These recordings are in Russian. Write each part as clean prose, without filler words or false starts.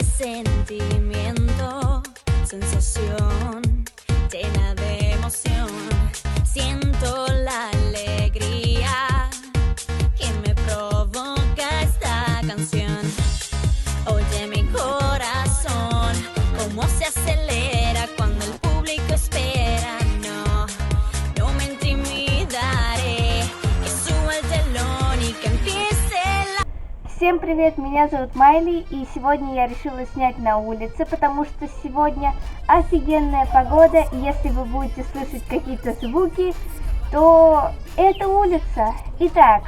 sentimiento, sensación llena de emoción. Siento la alegría que me provoca esta canción. Oye mi corazón, cómo se acelera cuando el público espera. No me intimidaré, que suba el telón y que empiece la... Всем привет, меня зовут Майли, и сегодня я решила снять на улице, потому что сегодня офигенная погода, и если вы будете слышать какие-то звуки, то это улица. Итак,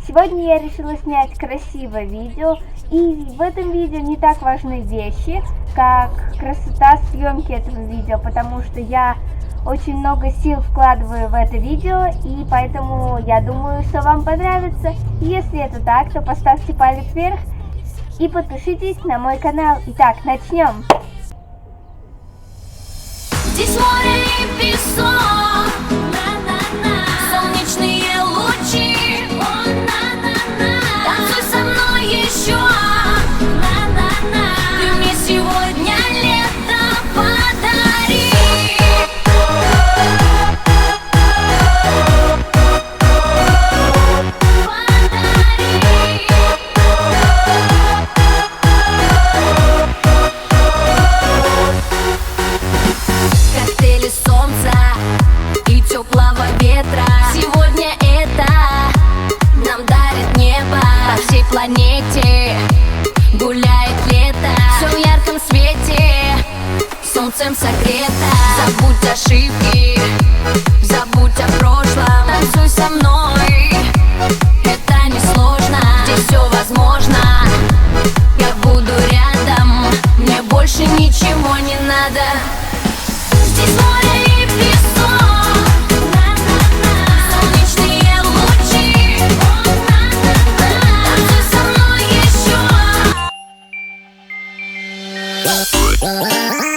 сегодня я решила снять красивое видео, и в этом видео не так важны вещи, как красота съемки этого видео, потому что я очень много сил вкладываю в это видео, и поэтому я думаю, что вам понравится. Если это так, то поставьте палец вверх и подпишитесь на мой канал. Итак, начнем. Здесь море и песок, солнечные лучи, танцуй со мной еще, ты мне сегодня лето подари. Коктейли солнца и теплого ветра. Сегодня это нам дарит небо. По всей планете гуляет лето. Все в ярком свете, солнцем согрето. Забудь ошибки, забудь о прошлом. Танцуй со мной, это несложно. Здесь все возможно, я буду рядом. Мне больше ничего не надо. Здесь море и песок, солнечные лучи, танцуй со мной еще.